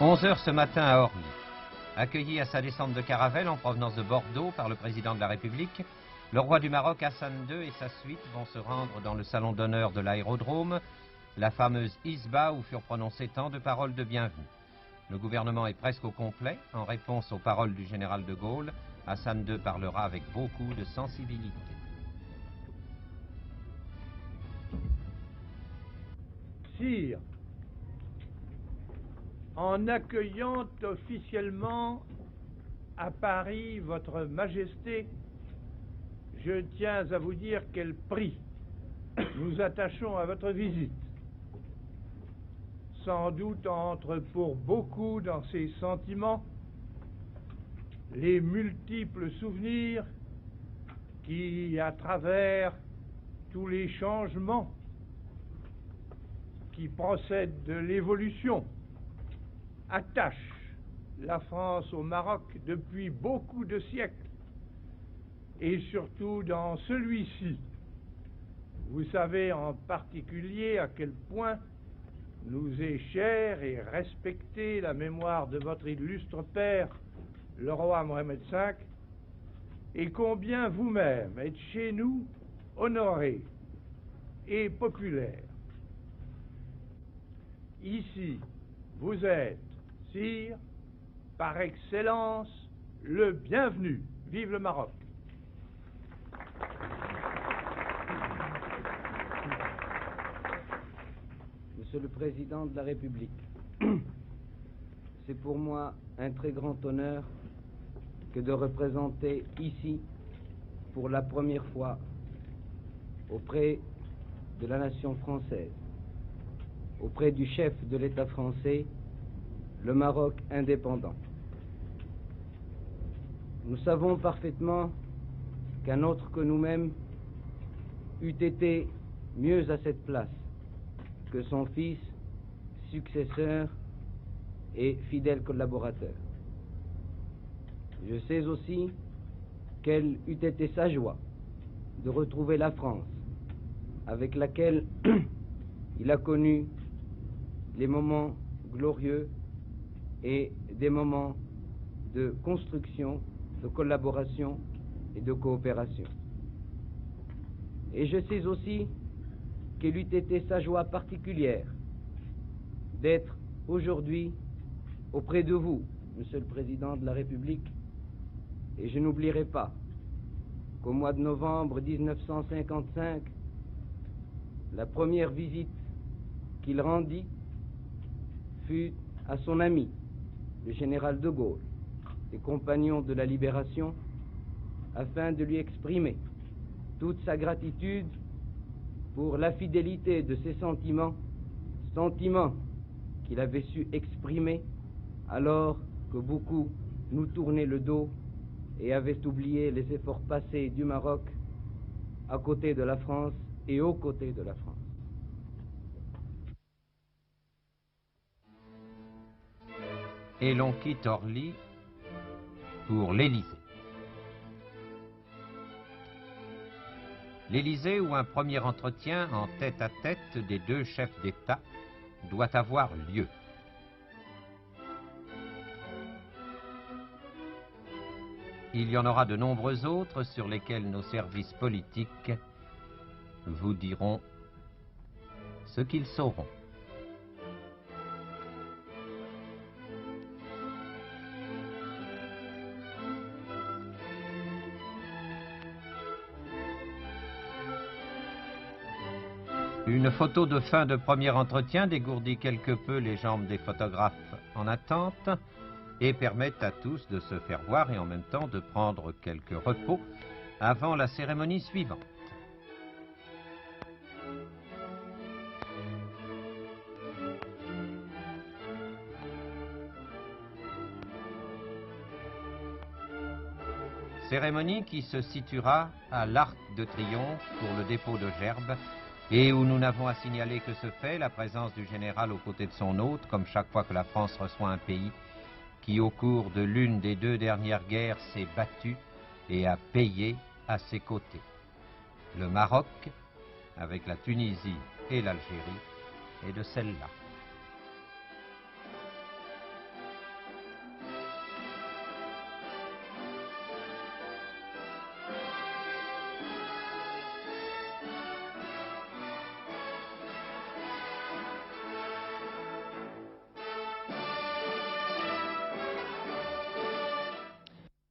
11 heures ce matin à Orly. Accueilli à sa descente de caravelle en provenance de Bordeaux par le président de la République, le roi du Maroc Hassan II et sa suite vont se rendre dans le salon d'honneur de l'aérodrome, la fameuse Isba où furent prononcées tant de paroles de bienvenue. Le gouvernement est presque au complet. En réponse aux paroles du général de Gaulle, Hassan II parlera avec beaucoup de sensibilité. Sire, en accueillant officiellement à Paris votre Majesté, je tiens à vous dire quel prix nous attachons à votre visite. Sans doute entre pour beaucoup dans ces sentiments les multiples souvenirs qui, à travers tous les changements qui procèdent de l'évolution, attachent la France au Maroc depuis beaucoup de siècles, et surtout dans celui-ci. Vous savez en particulier à quel point nous est chère et respectée la mémoire de votre illustre père, le roi Mohamed V, et combien vous-même êtes chez nous honoré et populaire. Ici, vous êtes, sire, par excellence, le bienvenu. Vive le Maroc! Monsieur le Président de la République, c'est pour moi un très grand honneur que de représenter ici, pour la première fois, auprès de la nation française, auprès du chef de l'État français, le Maroc indépendant. Nous savons parfaitement qu'un autre que nous-mêmes eût été mieux à cette place que son fils, successeur et fidèle collaborateur. Je sais aussi quelle eût été sa joie de retrouver la France, avec laquelle il a connu les moments glorieux et des moments de construction, de collaboration et de coopération. Et je sais aussi quelle eût été sa joie particulière d'être aujourd'hui auprès de vous, Monsieur le Président de la République. Et je n'oublierai pas qu'au mois de novembre 1955, la première visite qu'il rendit fut à son ami, le général de Gaulle, et compagnon de la Libération, afin de lui exprimer toute sa gratitude pour la fidélité de ses sentiments qu'il avait su exprimer alors que beaucoup nous tournaient le dos et avaient oublié les efforts passés du Maroc à côté de la France et aux côtés de la France. Et l'on quitte Orly pour l'Élysée. L'Élysée où un premier entretien en tête-à-tête des deux chefs d'État doit avoir lieu. Il y en aura de nombreux autres sur lesquels nos services politiques vous diront ce qu'ils sauront. Une photo de fin de premier entretien dégourdit quelque peu les jambes des photographes en attente et permet à tous de se faire voir et en même temps de prendre quelques repos avant la cérémonie suivante. Cérémonie qui se situera à l'Arc de Triomphe pour le dépôt de gerbes et où nous n'avons à signaler que ce fait, la présence du général aux côtés de son hôte, comme chaque fois que la France reçoit un pays qui, au cours de l'une des deux dernières guerres, s'est battu et a payé à ses côtés. Le Maroc, avec la Tunisie et l'Algérie, est de celle-là.